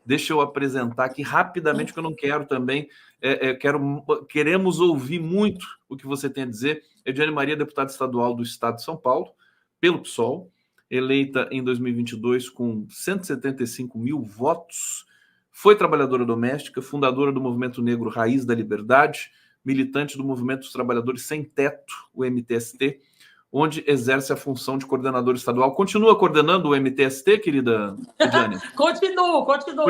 Deixa eu apresentar aqui rapidamente, que eu não quero também. Queremos ouvir muito o que você tem a dizer. Ediane Maria, deputada estadual do Estado de São Paulo, pelo PSOL, eleita em 2022 com 175 mil votos. Foi trabalhadora doméstica, fundadora do Movimento Negro Raiz da Liberdade, militante do Movimento dos Trabalhadores Sem Teto, o MTST, onde exerce a função de coordenador estadual. Continua coordenando o MTST, querida Ediane? Continuo. Continua?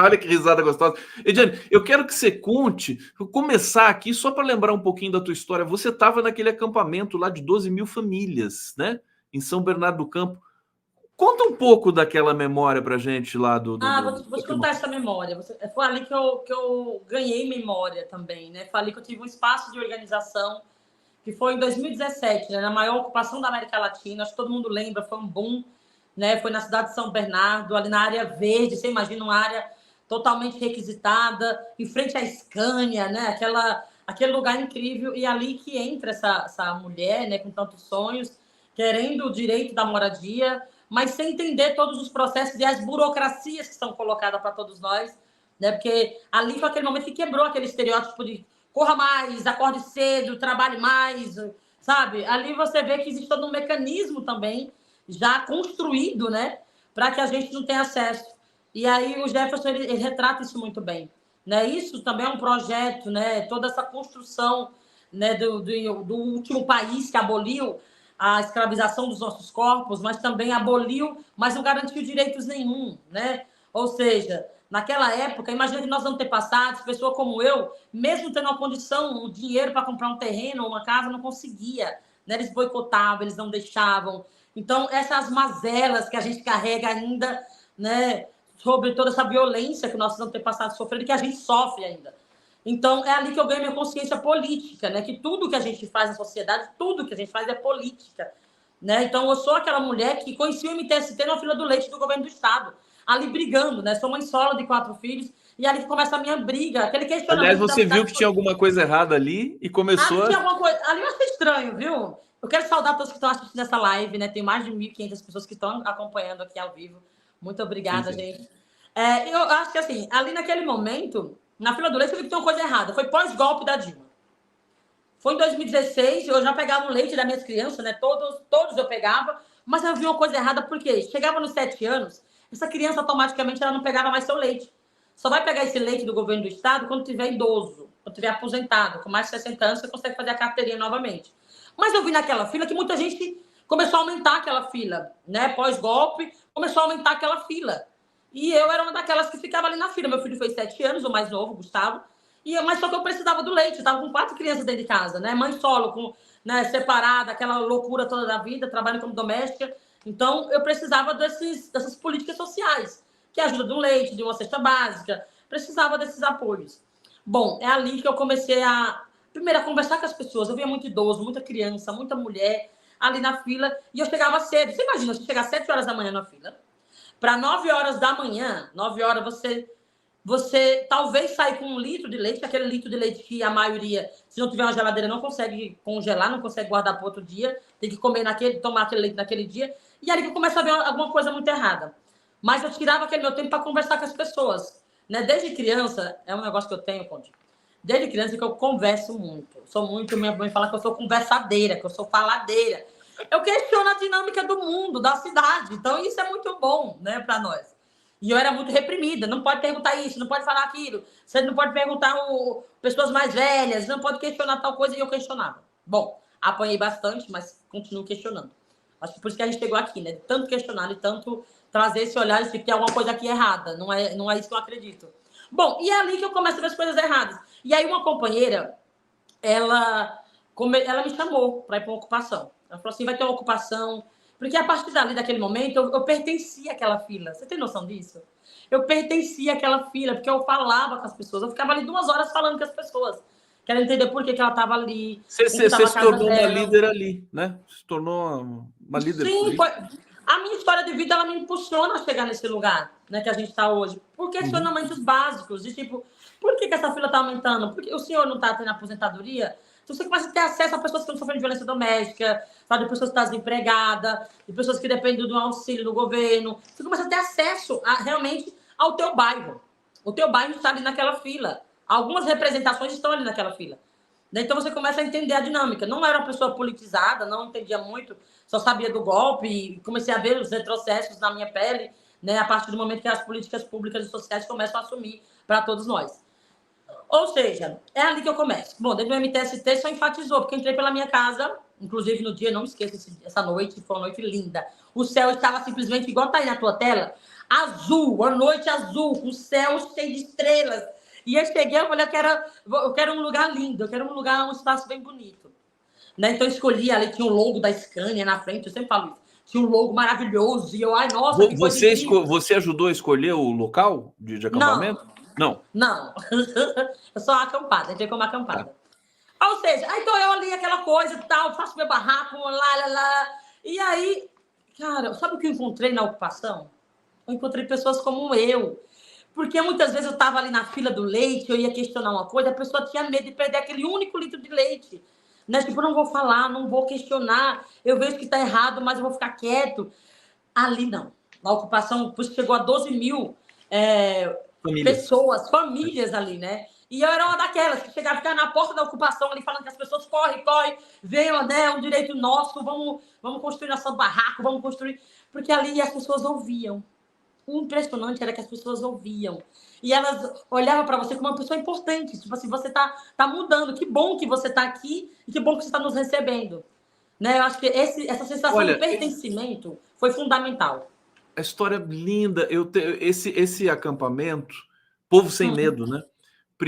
Olha que risada gostosa. Ediane, eu quero que você conte, vou começar aqui só para lembrar um pouquinho da tua história. Você estava naquele acampamento lá de 12 mil famílias, né? Em São Bernardo do Campo. Conta um pouco daquela memória para gente lá do... Vou te contar essa memória. Foi ali que eu ganhei memória também, né? Foi ali que eu tive um espaço de organização, que foi em 2017, né? Na maior ocupação da América Latina. Acho que todo mundo lembra, foi um boom, né? Foi na cidade de São Bernardo, ali na área verde. Você imagina uma área totalmente requisitada, em frente à Scania, né? Aquele lugar incrível. E ali que entra essa mulher, né? Com tantos sonhos, querendo o direito da moradia, mas sem entender todos os processos e as burocracias que são colocadas para todos nós, né? Porque ali foi aquele momento que quebrou aquele estereótipo de corra mais, acorde cedo, trabalhe mais, sabe? Ali você vê que existe todo um mecanismo também já construído, né? Para que a gente não tenha acesso. E aí o Jefferson, ele retrata isso muito bem, né? Isso também é um projeto, né? Toda essa construção, né? do último país que aboliu a escravização dos nossos corpos, mas também aboliu, mas não garantiu direitos nenhum, né? Ou seja, naquela época, imagina que nós vamos ter passado, pessoa como eu, mesmo tendo uma condição, o dinheiro para comprar um terreno ou uma casa, não conseguia, né? Eles boicotavam, eles não deixavam. Então, essas mazelas que a gente carrega ainda, né? Sobre toda essa violência que nossos antepassados sofreram e que a gente sofre ainda. Então, é ali que eu ganho minha consciência política, né? Que tudo que a gente faz na sociedade, tudo que a gente faz é política, né? Então, eu sou aquela mulher que conhecia o MTST na fila do leite do governo do Estado, ali brigando, né? Sou mãe solo de 4 filhos, e ali que começa a minha briga, aquele questionamento... Aliás, você viu que tinha alguma coisa errada ali e começou... tinha alguma coisa... Ali eu achei estranho, viu? Eu quero saudar todos que estão assistindo essa live, né? Tem mais de 1.500 pessoas que estão acompanhando aqui ao vivo. Muito obrigada, gente. Eu acho que, assim, ali naquele momento... Na fila do leite, eu vi que tem uma coisa errada. Foi pós-golpe da Dilma. Foi em 2016, eu já pegava o leite das minhas crianças, né? Todos eu pegava, mas eu vi uma coisa errada, porque chegava nos 7 anos, essa criança automaticamente ela não pegava mais seu leite. Só vai pegar esse leite do governo do estado quando tiver idoso, quando tiver aposentado. Com mais de 60 anos, você consegue fazer a carteirinha novamente. Mas eu vi naquela fila que muita gente começou a aumentar aquela fila, né? Pós-golpe, começou a aumentar aquela fila. E eu era uma daquelas que ficava ali na fila. Meu filho fez 7 anos, o mais novo, Gustavo. Mas só que eu precisava do leite. Eu estava com 4 crianças dentro de casa, né? Mãe solo, né, separada, aquela loucura toda da vida, trabalho como doméstica. Então, eu precisava dessas políticas sociais, que ajuda de um leite, de uma cesta básica. Precisava desses apoios. Bom, é ali que eu comecei primeiro, a conversar com as pessoas. Eu via muito idoso, muita criança, muita mulher ali na fila. E eu chegava cedo. Você imagina, se chegar às 7 horas da manhã na fila... Para 9 horas da manhã, 9 horas, você talvez saia com 1 litro de leite, aquele litro de leite que a maioria, se não tiver uma geladeira, não consegue congelar, não consegue guardar para outro dia, tem que tomar aquele leite naquele dia. E ali que eu começo a ver alguma coisa muito errada. Mas eu tirava aquele meu tempo para conversar com as pessoas, né? Desde criança, é um negócio que eu tenho, Conde. Desde criança que eu converso muito. Minha mãe fala que eu sou conversadeira, que eu sou faladeira. Eu questiono a dinâmica do mundo, da cidade. Então, isso é muito bom, né, para nós. E eu era muito reprimida. Não pode perguntar isso, não pode falar aquilo. Você não pode perguntar pessoas mais velhas, não pode questionar tal coisa. E eu questionava. Bom, apanhei bastante, mas continuo questionando. Acho que por isso que a gente chegou aqui, né? Tanto questionar e tanto trazer esse olhar de que tem alguma coisa aqui errada. Não é isso que eu acredito. Bom, e é ali que eu começo a ver as coisas erradas. E aí uma companheira, ela me chamou para ir para uma ocupação. Ela falou assim, vai ter uma ocupação. Porque a partir dali, daquele momento, eu pertencia àquela fila. Você tem noção disso? Eu pertencia àquela fila, porque eu falava com as pessoas. Eu ficava ali 2 horas falando com as pessoas. Quero entender por que ela estava ali. Você se tornou uma líder ali, né? Se tornou uma líder. Sim, a minha história de vida, ela me impulsiona a chegar nesse lugar, né, que a gente está hoje. Por questionamentos básicos, de tipo, por que essa fila está aumentando? Porque o senhor não está tendo aposentadoria? Então, você começa a ter acesso a pessoas que estão sofrendo de violência doméstica, sabe, de pessoas que estão desempregadas, de pessoas que dependem do auxílio do governo. Você começa a ter acesso realmente ao teu bairro. O teu bairro está ali naquela fila. Algumas representações estão ali naquela fila. Então, você começa a entender a dinâmica. Não era uma pessoa politizada, não entendia muito, só sabia do golpe, e comecei a ver os retrocessos na minha pele, né, a partir do momento que as políticas públicas e sociais começam a assumir para todos nós. Ou seja, é ali que eu começo. Bom, dentro do MTST só enfatizou, porque eu entrei pela minha casa, inclusive no dia, não me esqueço, essa noite, foi uma noite linda. O céu estava simplesmente igual tá aí na tua tela, azul, uma noite azul, com o céu cheio de estrelas. E eu cheguei, eu falei, eu quero um lugar lindo, eu quero um lugar, um espaço bem bonito. Né? Então eu escolhi, ali tinha o logo da Scania na frente, eu sempre falo isso. Tinha um logo maravilhoso, e eu, ai, nossa, que coisa incrível. Você ajudou a escolher o local de acampamento? Não. Eu sou acampada, entrei como acampada. Ou seja, então eu ali aquela coisa e tal, faço meu barraco, lá. E aí, cara, sabe o que eu encontrei na ocupação? Eu encontrei pessoas como eu. Porque muitas vezes eu estava ali na fila do leite, eu ia questionar uma coisa, a pessoa tinha medo de perder aquele único litro de leite. Né? Tipo, eu não vou falar, não vou questionar, eu vejo que está errado, mas eu vou ficar quieto. Ali não. Na ocupação, chegou a 12 mil pessoas, famílias ali, né? E eu era uma daquelas que chegava a ficar na porta da ocupação ali, falando que as pessoas correm, venham, né? É um direito nosso, vamos construir nosso barraco, vamos construir. Porque ali as pessoas ouviam. O impressionante era que as pessoas ouviam. E elas olhavam para você como uma pessoa importante. Tipo assim, você tá mudando. Que bom que você está aqui e que bom que você está nos recebendo. Né? Eu acho que essa sensação de pertencimento foi fundamental. A história linda. Esse acampamento, Povo Sem Medo, né?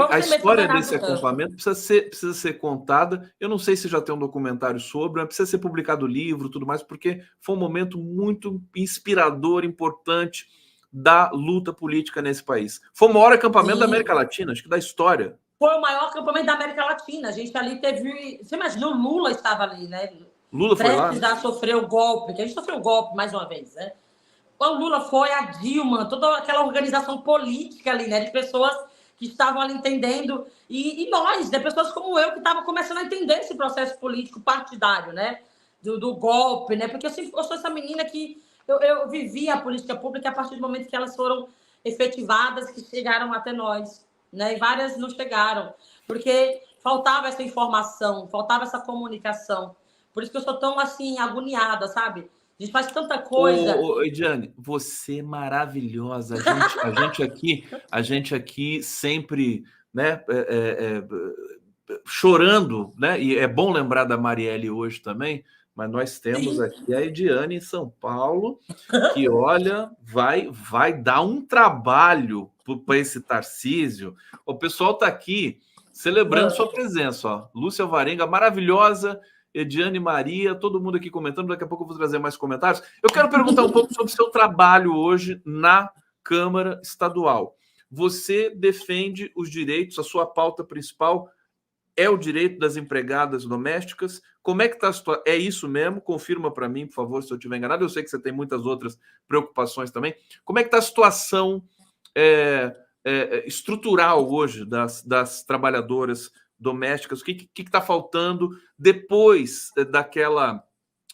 A história desse acampamento precisa ser contada. Eu não sei se já tem um documentário sobre, mas precisa ser publicado livro, tudo mais, porque foi um momento muito inspirador, importante da luta política nesse país. Foi o maior acampamento da América Latina, acho que da história. Foi o maior acampamento da América Latina. A gente ali teve... Você imagina, o Lula estava ali, né? Lula foi lá, né? Sofreu o golpe, que a gente sofreu o golpe mais uma vez, né? O Lula foi, a Dilma, toda aquela organização política ali, né? De pessoas que estavam ali entendendo, e nós, né? Pessoas como eu, que estavam começando a entender esse processo político partidário, né? Do golpe, né? Porque eu sou essa menina que eu vivi a política pública a partir do momento que elas foram efetivadas, que chegaram até nós, né? E várias não chegaram, porque faltava essa informação, faltava essa comunicação. Por isso que eu sou tão, assim, agoniada, sabe? A gente faz tanta coisa. Ediane, você é maravilhosa. A gente aqui sempre, né, chorando, né? E é bom lembrar da Marielle hoje também, mas nós temos aqui a Ediane em São Paulo, que, olha, vai dar um trabalho para esse Tarcísio. O pessoal está aqui celebrando sua presença, ó. Lúcia Alvarenga, maravilhosa. Ediane Maria, todo mundo aqui comentando. Daqui a pouco eu vou trazer mais comentários. Eu quero perguntar um pouco sobre o seu trabalho hoje na Câmara Estadual. Você defende os direitos, a sua pauta principal é o direito das empregadas domésticas. Como é que está a situação? É isso mesmo? Confirma para mim, por favor, se eu estiver enganado. Eu sei que você tem muitas outras preocupações também. Como é que está a situação estrutural hoje das trabalhadoras domésticas? O que está faltando depois daquela...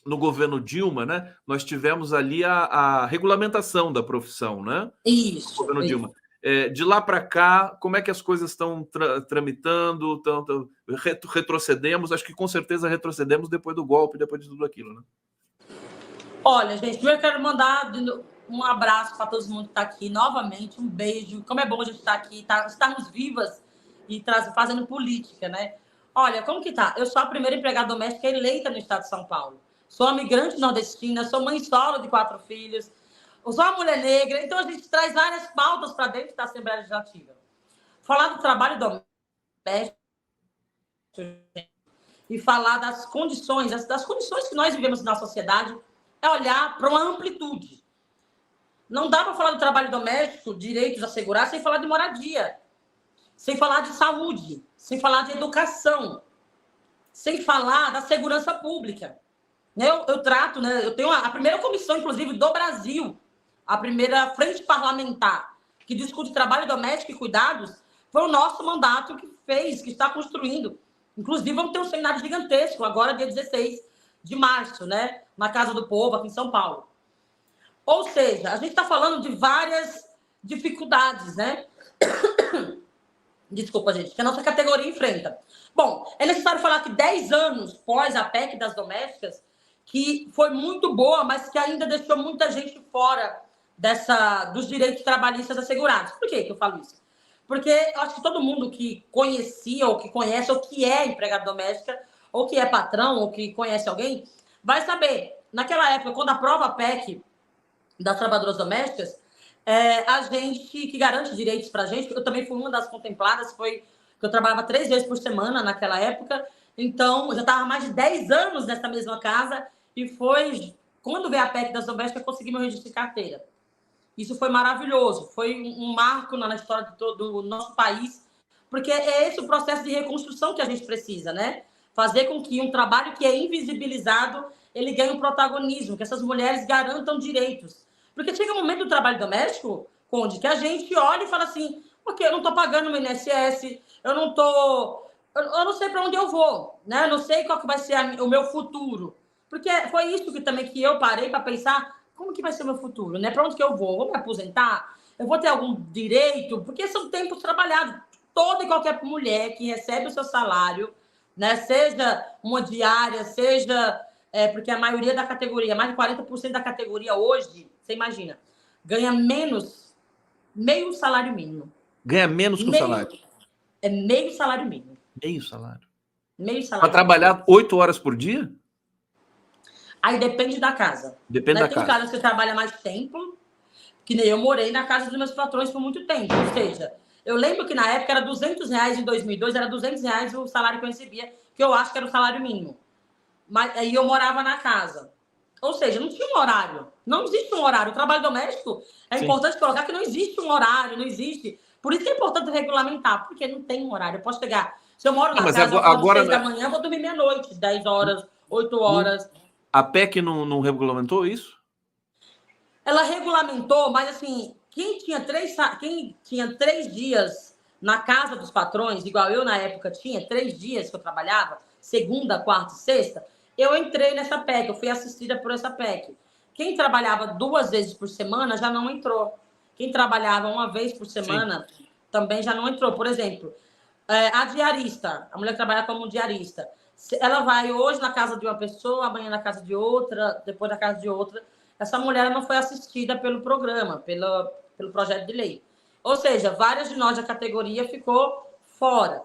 No governo Dilma, né? Nós tivemos ali a regulamentação da profissão, né? Isso. No governo Dilma. De lá para cá, como é que as coisas estão tramitando? Retrocedemos? Acho que com certeza retrocedemos depois do golpe, depois de tudo aquilo, né? Olha, gente, primeiro eu quero mandar um abraço para todo mundo que está aqui novamente, um beijo. Como é bom a gente estar aqui, estarmos vivas e fazendo política, né? Olha, como que tá? Eu sou a primeira empregada doméstica eleita no estado de São Paulo. Sou uma migrante nordestina, sou mãe solo de 4 filhos, sou uma mulher negra, então a gente traz várias pautas para dentro da Assembleia Legislativa. Falar do trabalho doméstico e falar das condições que nós vivemos na sociedade é olhar para uma amplitude. Não dá para falar do trabalho doméstico, direitos a assegurar, sem falar de moradia, sem falar de saúde, sem falar de educação, sem falar da segurança pública. Eu trato, né? Eu tenho a primeira comissão, inclusive, do Brasil, a primeira frente parlamentar que discute trabalho doméstico e cuidados, foi o nosso mandato que está construindo Inclusive, vamos ter um seminário gigantesco agora, dia 16 de março, né? Na Casa do Povo, aqui em São Paulo. Ou seja, a gente está falando de várias dificuldades, né? Desculpa, gente, que a nossa categoria enfrenta. Bom, é necessário falar que 10 anos pós a PEC das domésticas, que foi muito boa, mas que ainda deixou muita gente fora dos direitos trabalhistas assegurados. Por que eu falo isso? Porque eu acho que todo mundo que conhecia, ou que conhece, ou que é empregada doméstica, ou que é patrão, ou que conhece alguém, vai saber. Naquela época, quando aprova a PEC das trabalhadoras domésticas, a gente, que garante direitos para a gente, eu também fui uma das contempladas, foi que eu trabalhava 3 vezes por semana naquela época, então eu já estava há mais de 10 anos nessa mesma casa, e foi, quando veio a PEC das domésticas, eu consegui meu registro de carteira. Isso foi maravilhoso, foi um marco na história de todo o nosso país, porque é esse o processo de reconstrução que a gente precisa, né? Fazer com que um trabalho que é invisibilizado, ele ganhe um protagonismo, que essas mulheres garantam direitos. Porque chega um momento do trabalho doméstico, Conde, que a gente olha e fala assim, ok, eu não estou pagando o meu INSS, eu não sei para onde eu vou, né? Eu não sei qual que vai ser o meu futuro. Porque foi isso que também que eu parei para pensar, como que vai ser o meu futuro, né? Para onde que eu vou? Vou me aposentar? Eu vou ter algum direito? Porque são tempos trabalhados. Toda e qualquer mulher que recebe o seu salário, né? Seja uma diária, seja... porque a maioria da categoria, mais de 40% da categoria hoje, você imagina, ganha meio salário mínimo. Ganha menos que o salário. É meio salário mínimo. Meio salário. Meio salário. Para trabalhar 8 horas por dia? Aí depende da casa. Depende da casa. Tem casas que você trabalha mais tempo, que nem eu morei na casa dos meus patrões por muito tempo. Ou seja, eu lembro que na época era R$200, em 2002 era R$200 o salário que eu recebia, que eu acho que era o salário mínimo. Mas aí eu morava na casa. Ou seja, não tinha um horário. Não existe um horário. O trabalho doméstico é importante colocar que não existe um horário, não existe. Por isso que é importante regulamentar, porque não tem um horário. Eu posso pegar. Se eu moro na casa às 6 da manhã, eu vou dormir meia-noite, 10 horas, 8 horas. A PEC não regulamentou isso? Ela regulamentou, mas assim, quem tinha 3 dias na casa dos patrões, igual eu na época tinha, 3 dias que eu trabalhava, segunda, quarta e sexta, eu entrei nessa PEC, eu fui assistida por essa PEC. Quem trabalhava 2 vezes por semana já não entrou. Quem trabalhava 1 vez por semana também já não entrou. Por exemplo, a diarista, a mulher que trabalha como diarista, ela vai hoje na casa de uma pessoa, amanhã na casa de outra, depois na casa de outra. Essa mulher não foi assistida pelo programa, pelo projeto de lei. Ou seja, várias de nós da categoria ficou fora,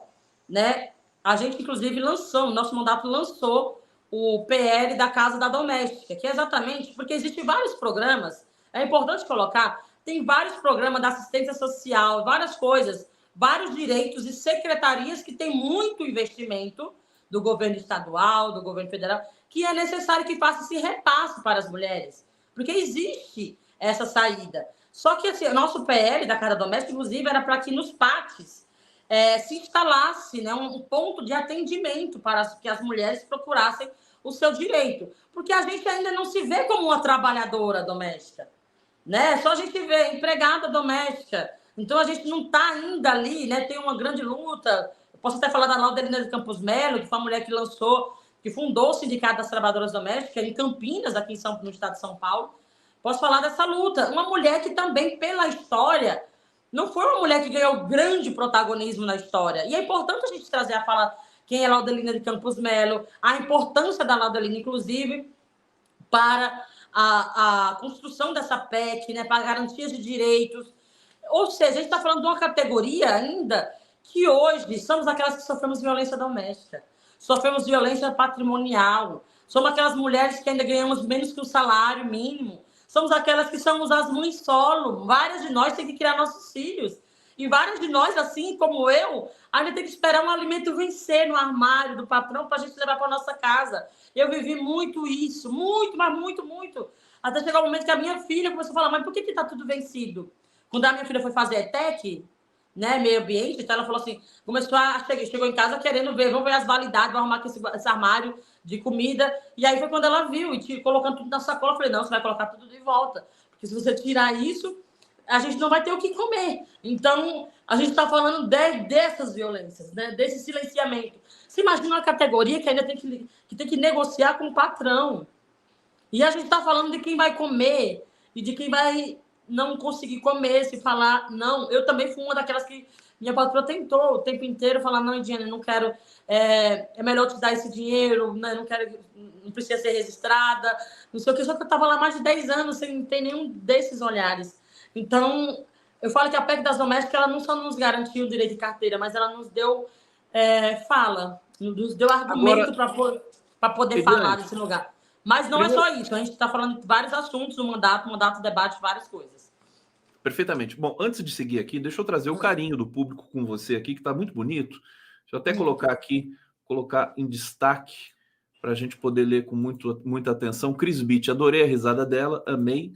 né? A gente, inclusive, lançou, nosso mandato lançou o PL da Casa da Doméstica, que é exatamente porque existem vários programas, é importante colocar, tem vários programas da assistência social, várias coisas, vários direitos e secretarias que têm muito investimento do governo estadual, do governo federal, que é necessário que faça esse repasse para as mulheres, porque existe essa saída. Só que assim, o nosso PL da Casa Doméstica, inclusive, era para que nos PATs se instalasse, né, um ponto de atendimento para que as mulheres procurassem o seu direito. Porque a gente ainda não se vê como uma trabalhadora doméstica, né? Só a gente vê empregada doméstica. Então, a gente não está ainda ali, né? Tem uma grande luta. Eu posso até falar da Laudelina de Campos Melo, que foi uma mulher que fundou o Sindicato das Trabalhadoras Domésticas em Campinas, aqui no estado de São Paulo. Posso falar dessa luta. Uma mulher que também, pela história, não foi uma mulher que ganhou grande protagonismo na história. E é importante a gente trazer a fala quem é Laudelina de Campos Melo, a importância da Laudelina, inclusive, para a construção dessa PEC, né, para garantias de direitos. Ou seja, a gente está falando de uma categoria ainda que hoje somos aquelas que sofremos violência doméstica, sofremos violência patrimonial, somos aquelas mulheres que ainda ganhamos menos que o salário mínimo, somos aquelas que somos as mães solo, várias de nós têm que criar nossos filhos, e várias de nós, assim como eu, ainda tem que esperar um alimento vencer no armário do patrão para a gente levar para nossa casa. Eu vivi muito isso, muito, mas muito, muito. Até chegar o momento que a minha filha começou a falar, mas por que está tudo vencido? Quando a minha filha foi fazer ETEC, né, meio ambiente, então ela falou assim, chegou em casa querendo ver, vamos ver as validades, vamos arrumar aqui esse armário de comida. E aí foi quando ela viu, e colocando tudo na sacola, eu falei, não, você vai colocar tudo de volta. Porque se você tirar isso, a gente não vai ter o que comer. Então, a gente está falando dessas violências, né? Desse silenciamento. Você imagina uma categoria que ainda tem que negociar com o patrão. E a gente está falando de quem vai comer e de quem vai não conseguir comer, se falar, não. Eu também fui uma daquelas que minha patroa tentou o tempo inteiro falar, não, Ediane, não quero, é melhor te dar esse dinheiro, né? Não precisa ser registrada, não sei o que, só que eu estava lá mais de 10 anos sem ter nenhum desses olhares. Então, eu falo que a PEC das domésticas, ela não só nos garantiu o direito de carteira, mas ela nos deu fala, nos deu argumento para poder falar desse lugar. Mas não é só isso, a gente está falando de vários assuntos no mandato, o mandato debate várias coisas. Perfeitamente. Bom, antes de seguir aqui, deixa eu trazer o carinho do público com você aqui, que está muito bonito. Deixa eu até colocar em destaque, para a gente poder ler com muita atenção. Cris Beat, adorei a risada dela, amei.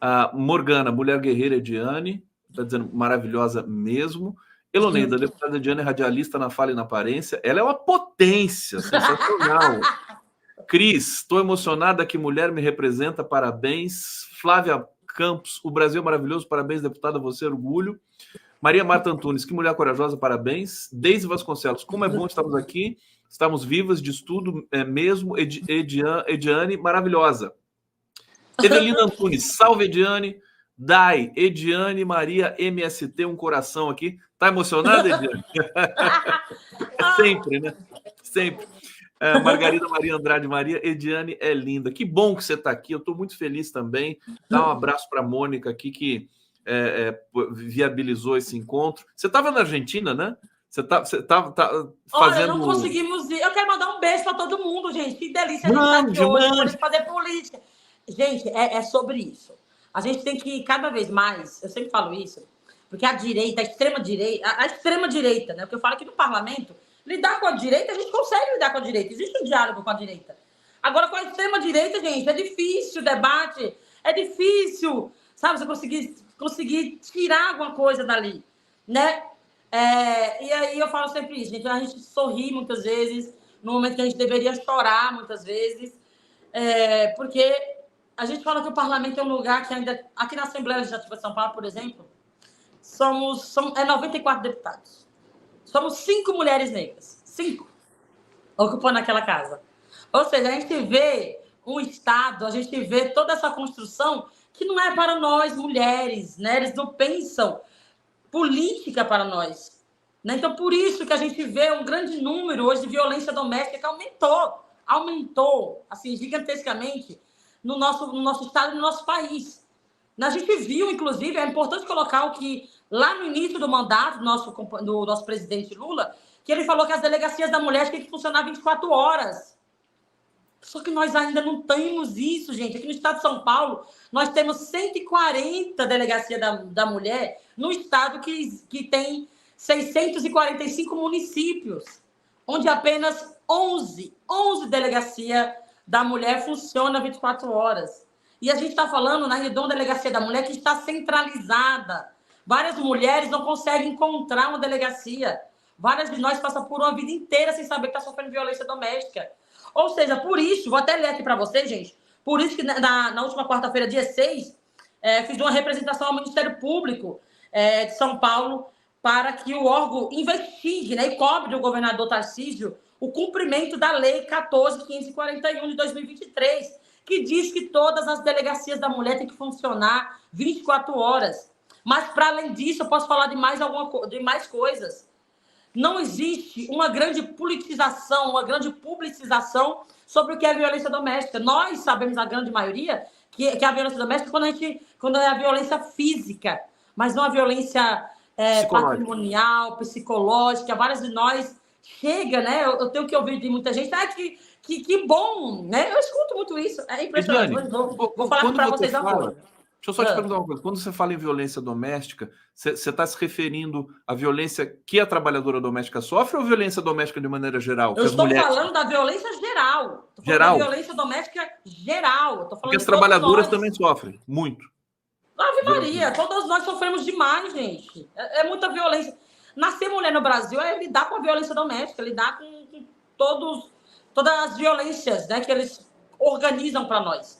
A Morgana, mulher guerreira Ediane, está dizendo maravilhosa mesmo. Eloneida, deputada Ediane, radialista na fala e na aparência. Ela é uma potência, sensacional. Cris, estou emocionada, que mulher me representa, parabéns. Flávia Campos, o Brasil é maravilhoso, parabéns, deputada, você orgulho. Maria Marta Antunes, que mulher corajosa, parabéns. Deise Vasconcelos, como é bom estarmos aqui, estamos vivas de estudo mesmo. Ediane, maravilhosa. Evelina Antunes, salve Ediane. Dai, Ediane Maria MST, um coração aqui. Tá emocionada, Ediane? Sempre, né? Sempre. Margarida Maria Andrade Maria, Ediane é linda. Que bom que você está aqui, eu estou muito feliz também. Dá um abraço para a Mônica aqui, que viabilizou esse encontro. Você estava na Argentina, né? Você tá fazendo... Olha, não conseguimos ir. Eu quero mandar um beijo para todo mundo, gente. Que delícia a gente estar aqui hoje, para gente fazer política. Gente, é sobre isso. A gente tem que, cada vez mais, eu sempre falo isso, porque a direita, a extrema-direita, né? Porque eu falo que no parlamento, lidar com a direita, a gente consegue lidar com a direita. Existe um diálogo com a direita. Agora, com a extrema-direita, gente, é difícil o debate, é difícil, sabe, você conseguir tirar alguma coisa dali, né? E aí eu falo sempre isso, gente, a gente sorri muitas vezes, no momento que a gente deveria chorar muitas vezes, porque a gente fala que o parlamento é um lugar que ainda... Aqui na Assembleia Legislativa de São Paulo, por exemplo, somos 94 deputados. Somos 5 mulheres negras. 5. Ocupando aquela casa. Ou seja, a gente vê um Estado, a gente vê toda essa construção que não é para nós, mulheres, né? Eles não pensam política para nós. Né? Então, por isso que a gente vê um grande número hoje de violência doméstica que aumentou, assim, gigantescamente no nosso Estado e no nosso país. A gente viu, inclusive, é importante colocar o que, lá no início do mandato do nosso presidente Lula, que ele falou que as delegacias da mulher têm que funcionar 24 horas. Só que nós ainda não temos isso, gente. Aqui no estado de São Paulo, nós temos 140 delegacias da mulher no estado que tem 645 municípios, onde apenas 11 delegacias da mulher funcionam 24 horas. E a gente está falando na Redonda Delegacia da Mulher que está centralizada. Várias mulheres não conseguem encontrar uma delegacia. Várias de nós passam por uma vida inteira sem saber que está sofrendo violência doméstica. Ou seja, por isso, vou até ler aqui para vocês, gente, por isso que na última quarta-feira, dia 6, fiz uma representação ao Ministério Público de São Paulo para que o órgão investigue, né, e cobre do governador Tarcísio o cumprimento da Lei 14.541 de 2023, que diz que todas as delegacias da mulher têm que funcionar 24 horas. Mas, para além disso, eu posso falar de mais coisas. Não existe uma grande politização, uma grande publicização sobre o que é violência doméstica. Nós sabemos, a grande maioria, que a violência doméstica quando é a violência física, mas não a violência patrimonial, psicológica. Várias de nós chega, né? Eu tenho que ouvir de muita gente, que bom, né? Eu escuto muito isso. É impressionante. Ediane, vou falar para vocês agora. Deixa eu só te perguntar uma coisa. Quando você fala em violência doméstica, você está se referindo à violência que a trabalhadora doméstica sofre ou violência doméstica de maneira geral? Eu estou falando da violência geral. Estou falando da violência doméstica geral. Porque as trabalhadoras também sofrem, muito. Ave Maria, todas nós sofremos demais, gente. É muita violência. Nascer mulher no Brasil é lidar com a violência doméstica, lidar com todas as violências, né, que eles organizam para nós.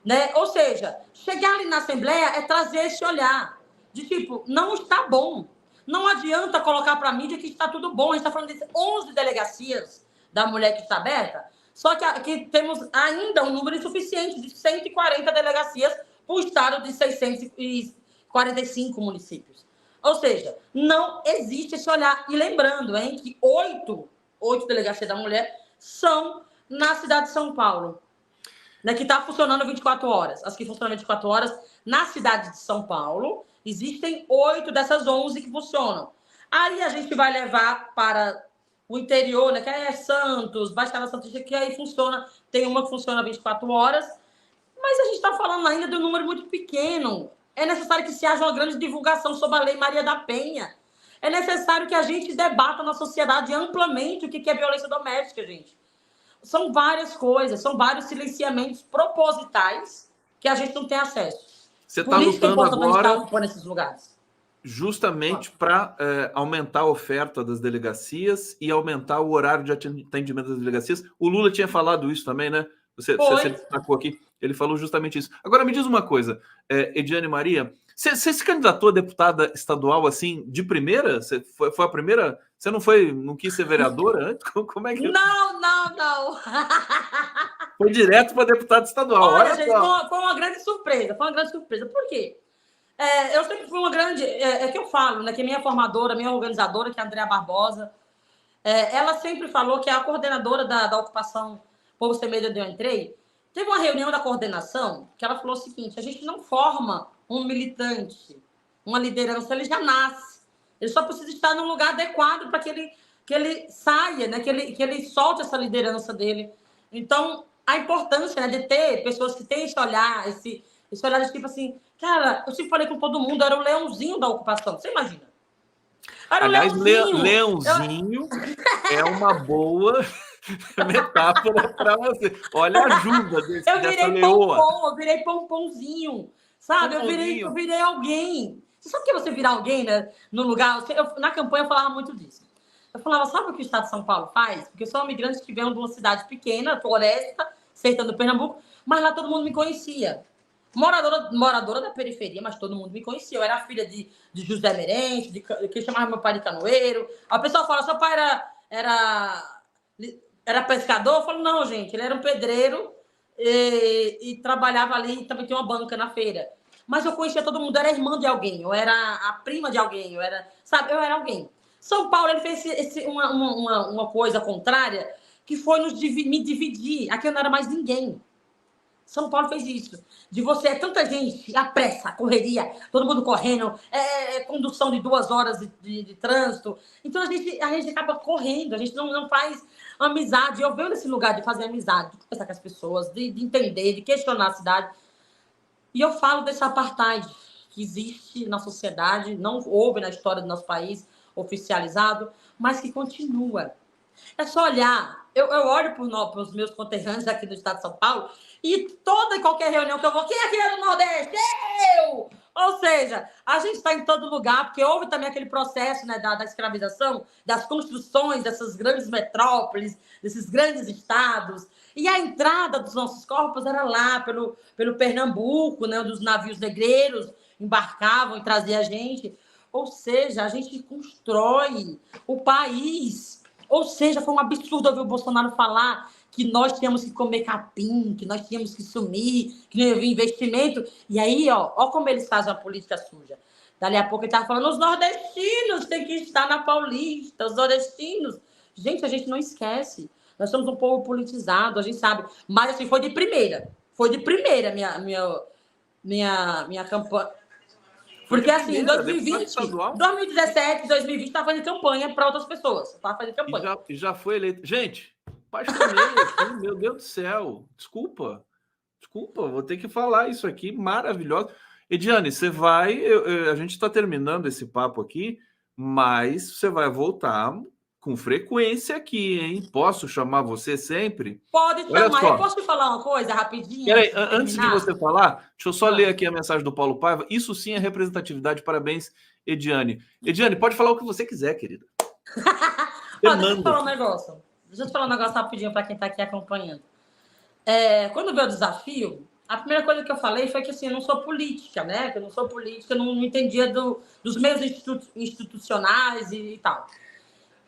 Né? Ou seja, chegar ali na Assembleia é trazer esse olhar. de tipo, não está bom. Não adianta colocar para a mídia que está tudo bom. A gente está falando de 11 delegacias da mulher que está aberta, só que aqui temos ainda um número insuficiente de 140 delegacias para o estado de 645 municípios. Ou seja, não existe esse olhar. E lembrando, hein, que 8 delegacias da mulher são na cidade de São Paulo, né, que está funcionando 24 horas. As que funcionam 24 horas na cidade de São Paulo, existem 8 dessas 11 que funcionam. Aí a gente vai levar para o interior, né, que é Santos, Baixada Santista, que aí funciona, tem uma que funciona 24 horas, mas a gente está falando ainda de um número muito pequeno. É necessário que se haja uma grande divulgação sobre a Lei Maria da Penha. É necessário que a gente debata na sociedade amplamente o que é violência doméstica, gente. São várias coisas, são vários silenciamentos propositais que a gente não tem acesso. Você está lutando agora ocupando esses lugares. Justamente para aumentar a oferta das delegacias e aumentar o horário de atendimento das delegacias. O Lula tinha falado isso também, né? Você destacou aqui. Ele falou justamente isso. Agora, me diz uma coisa, Ediane Maria, você se candidatou a deputada estadual assim, de primeira? Você foi a primeira? Você não quis ser vereadora antes? Como é que... Não. Foi direto para deputada estadual. Olha gente, foi uma grande surpresa. Por quê? Eu sempre fui uma grande... que eu falo, né? Que minha formadora, minha organizadora, que é a Andréa Barbosa, ela sempre falou que é a coordenadora da ocupação Povo Sem Medo, eu entrei. Teve uma reunião da coordenação que ela falou o seguinte: a gente não forma um militante, uma liderança, ele já nasce. Ele só precisa estar num lugar adequado para que ele saia, né? que ele solte essa liderança dele. Então, a importância, né, de ter pessoas que têm esse olhar, esse olhar de tipo assim, cara, eu sempre falei com todo mundo, era o leãozinho da ocupação, você imagina? Aliás, leãozinho é uma boa metáfora para você. Olha a ajuda dessa leoa. Eu virei pomponzinho, sabe? Eu virei alguém. Você sabe que você virar alguém, né, no lugar? Na campanha eu falava muito disso. Eu falava, sabe o que o Estado de São Paulo faz? Porque eu sou uma migrante que veio de uma cidade pequena, floresta, sertão do Pernambuco, mas lá todo mundo me conhecia. Moradora da periferia, mas todo mundo me conhecia. Eu era filha de José Merente, que chamava meu pai de canoeiro. A pessoa fala, seu pai era pescador? Eu falo, não, gente, ele era um pedreiro e trabalhava ali, e também tinha uma banca na feira. Mas eu conhecia todo mundo, eu era irmã de alguém, eu era a prima de alguém, eu era alguém. São Paulo, ele fez uma coisa contrária, que foi me dividir. Aqui eu não era mais ninguém. São Paulo fez isso. De você, tanta gente, a pressa, a correria, todo mundo correndo, condução de 2 horas de trânsito. Então, a gente acaba correndo, a gente não faz amizade. Eu venho nesse lugar de fazer amizade, de conversar com as pessoas, de entender, de questionar a cidade. E eu falo desse apartheid que existe na sociedade, não houve na história do nosso país oficializado, mas que continua. É só olhar. Eu olho para os meus conterrâneos aqui do estado de São Paulo e toda e qualquer reunião que eu vou, quem aqui é do Nordeste? Eu! Ou seja, a gente está em todo lugar, porque houve também aquele processo, né, da escravização, das construções dessas grandes metrópoles, desses grandes estados. E a entrada dos nossos corpos era lá, pelo Pernambuco, né, onde os navios negreiros embarcavam e traziam a gente. Ou seja, a gente constrói o país. Ou seja, foi um absurdo ouvir o Bolsonaro falar que nós tínhamos que comer capim, que nós tínhamos que sumir, que não havia investimento. E aí, ó como eles fazem uma política suja. Dali a pouco ele estava falando, os nordestinos têm que estar na Paulista, os nordestinos. Gente, a gente não esquece. Nós somos um povo politizado, a gente sabe. Mas, assim, foi de primeira. Foi de primeira minha campanha. Porque, assim, em 2017, 2020, estava fazendo campanha para outras pessoas. Estava fazendo campanha. E já foi eleito. Gente, apaixonei aqui, meu Deus do céu. Desculpa, vou ter que falar isso aqui, maravilhoso. Ediane, você vai... a gente está terminando esse papo aqui, mas você vai voltar com frequência aqui, hein? Posso chamar você sempre? Pode chamar. Eu posso te falar uma coisa rapidinho? Peraí, antes de você falar, deixa eu só ler aqui a mensagem do Paulo Paiva. Isso sim é representatividade. Parabéns, Ediane. Ediane, pode falar o que você quiser, querida. Deixa eu te falar um negócio rapidinho para quem está aqui acompanhando. Quando veio o desafio, A primeira coisa que eu falei foi que assim, eu não sou política, né? Que eu não sou política, eu não entendia dos meios institucionais e tal.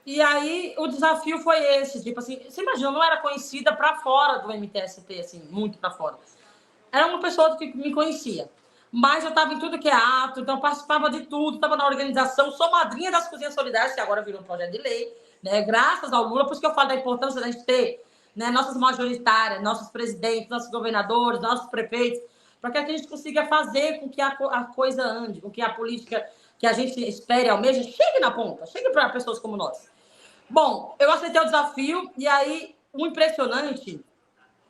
E aí o desafio foi esse, tipo assim, você imagina, eu não era conhecida para fora do MTST, assim, muito para fora. Era uma pessoa que me conhecia. Mas eu estava em tudo que é ato, então eu participava de tudo, estava na organização, sou madrinha das Cozinhas Solidárias, que agora virou um projeto de lei, né? Graças ao Lula, por isso que eu falo da importância da gente ter, né, nossas majoritárias, nossos presidentes, nossos governadores, nossos prefeitos, para que a gente consiga fazer com que a coisa ande, com que a política que a gente espere, almeja, chegue na ponta, chegue para pessoas como nós. Bom, eu aceitei o desafio e aí o impressionante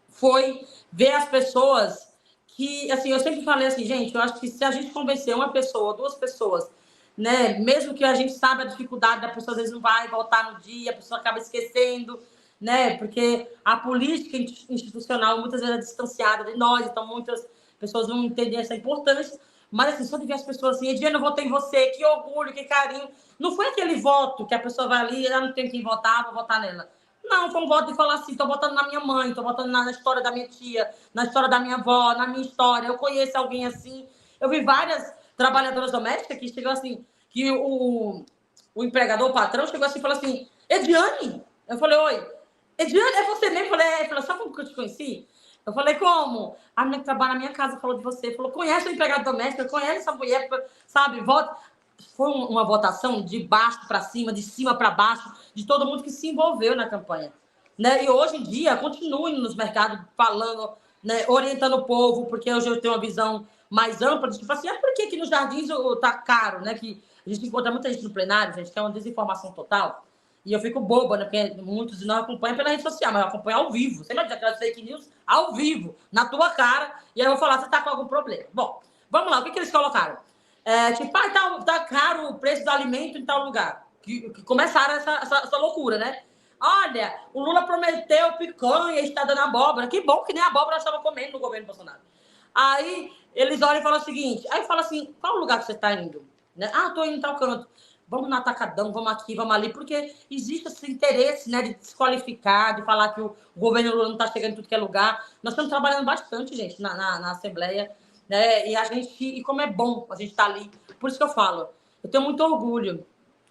foi ver as pessoas que, assim, eu sempre falei assim, gente, eu acho que se a gente convencer uma pessoa, duas pessoas, né, mesmo que a gente saiba a dificuldade da pessoa, às vezes não vai voltar no dia, a pessoa acaba esquecendo, né, porque a política institucional muitas vezes é distanciada de nós, então muitas pessoas não entendem essa importância, mas assim, só de ver as pessoas assim, Ediane, eu votei em você, que orgulho, que carinho, não foi aquele voto que a pessoa vai ali, ela não tem quem votar, vou votar nela. Não, foi um voto de falar assim, estou votando na minha mãe, estou votando na história da minha tia, na história da minha avó, na minha história. Eu conheço alguém assim. Eu vi várias trabalhadoras domésticas que chegou assim, que o empregador, o patrão, chegou assim e falou assim, Ediane? Eu falei, oi. Ediane, é você mesmo? Eu falei, é. Ele falou, sabe como que eu te conheci? Eu falei, como? A menina que trabalha na minha casa falou de você. Falou, conhece o empregado doméstico? Conhece essa mulher, sabe? Vota. Foi uma votação de baixo para cima, de cima para baixo, de todo mundo que se envolveu na campanha. Né? E hoje em dia, continuem nos mercados falando, né, orientando o povo, porque hoje eu tenho uma visão mais ampla, de tipo assim, por que nos jardins tá caro, né? Que a gente encontra muita gente no plenário, gente, que é uma desinformação total. E eu fico boba, né? Porque muitos de nós acompanham pela rede social, mas eu acompanho ao vivo. Você imagina aquelas fake news ao vivo, na tua cara, e aí eu vou falar, você tá com algum problema. Bom, vamos lá, o que eles colocaram? Tipo, tá caro o preço do alimento em tal lugar. Que começaram essa loucura, né? Olha, o Lula prometeu picanha e está dando abóbora. Que bom que nem abóbora nós estamos comendo no governo Bolsonaro. Aí eles olham e falam o seguinte, aí fala assim, qual lugar que você está indo? Né? Ah, estou indo em tal canto. Vamos no atacadão, vamos aqui, vamos ali, porque existe esse interesse, né, de desqualificar, de falar que o governo Lula não está chegando em tudo que é lugar. Nós estamos trabalhando bastante, gente, na Assembleia, né? E como é bom a gente estar ali. Por isso que eu falo, eu tenho muito orgulho.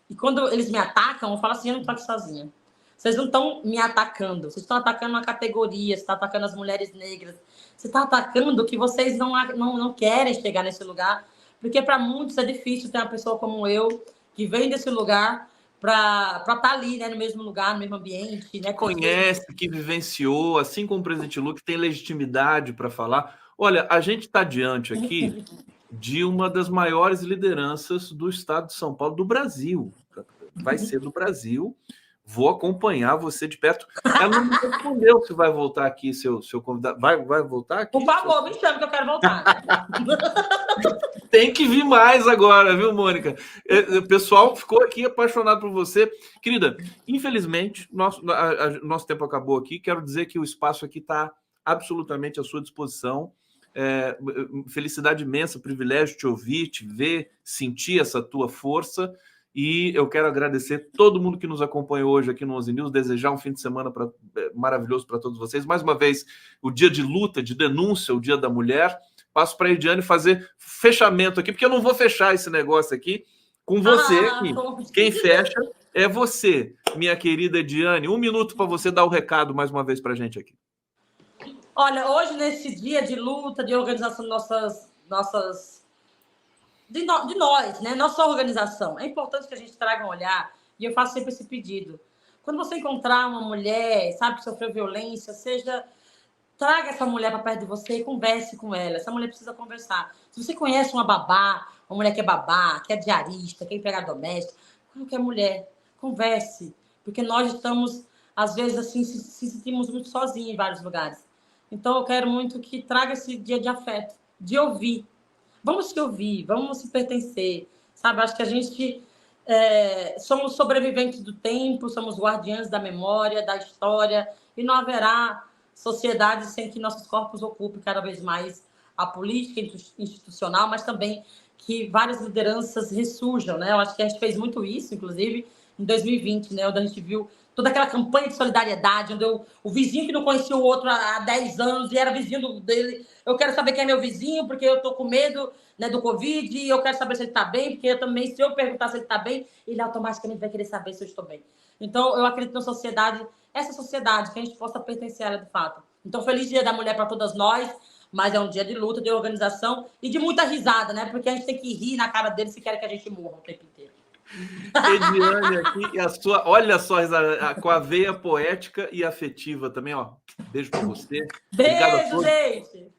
E quando eles me atacam, eu falo assim, eu não estou aqui sozinha. Vocês não estão me atacando, vocês estão atacando uma categoria, você está atacando as mulheres negras, você está atacando que vocês não querem chegar nesse lugar, porque para muitos é difícil ter uma pessoa como eu, que vem desse lugar para estar ali, né, no mesmo lugar, no mesmo ambiente. Né, conhece, que vivenciou, assim como o presidente Lula, que tem legitimidade para falar. Olha, a gente está diante aqui de uma das maiores lideranças do estado de São Paulo, do Brasil. Vai ser do Brasil. Vou acompanhar você de perto. Ela não me respondeu se vai voltar aqui, seu convidado. Vai voltar aqui? Por favor, me chame que eu quero voltar. Tem que vir mais agora, viu, Mônica? O pessoal ficou aqui apaixonado por você. Querida, infelizmente, nosso tempo acabou aqui. Quero dizer que o espaço aqui está absolutamente à sua disposição. Felicidade imensa, privilégio te ouvir, te ver, sentir essa tua força. E eu quero agradecer todo mundo que nos acompanhou hoje aqui no 11 News, desejar um fim de semana maravilhoso para todos vocês. Mais uma vez, o dia de luta, de denúncia, o Dia da Mulher. Passo para a Ediane fazer fechamento aqui, porque eu não vou fechar esse negócio aqui com você. Quem fecha é você, minha querida Ediane. 1 minuto para você dar o recado mais uma vez para a gente aqui. Olha, hoje, nesse dia de luta, de organização de nós, né? Nossa organização. É importante que a gente traga um olhar, e eu faço sempre esse pedido. Quando você encontrar uma mulher, sabe, que sofreu violência, traga essa mulher para perto de você e converse com ela. Essa mulher precisa conversar. Se você conhece uma babá, uma mulher que é babá, que é diarista, que é empregada doméstica, qualquer mulher, converse. Porque nós estamos, às vezes, assim, se sentimos muito sozinhos em vários lugares. Então, eu quero muito que traga esse dia de afeto, de ouvir. Vamos se ouvir, vamos se pertencer, sabe? Acho que a gente somos sobreviventes do tempo, somos guardiães da memória, da história, e não haverá sociedade sem que nossos corpos ocupem cada vez mais a política institucional, mas também que várias lideranças ressurjam, né? Eu acho que a gente fez muito isso, inclusive, em 2020, né? Onde a gente viu toda aquela campanha de solidariedade, onde o vizinho que não conhecia o outro há 10 anos e era vizinho dele, eu quero saber quem é meu vizinho, porque eu estou com medo, né, do Covid, e eu quero saber se ele está bem, porque eu também, se eu perguntar se ele está bem, ele automaticamente vai querer saber se eu estou bem. Então, eu acredito na sociedade, essa sociedade, que a gente possa pertencer a ela de fato. Então, feliz Dia da Mulher para todas nós, mas é um dia de luta, de organização e de muita risada, né? Porque a gente tem que rir na cara deles se querem que a gente morra o tempo inteiro. Ediane aqui, e a sua, olha só, com a veia poética e afetiva também, ó. Beijo para você. Beijo, gente!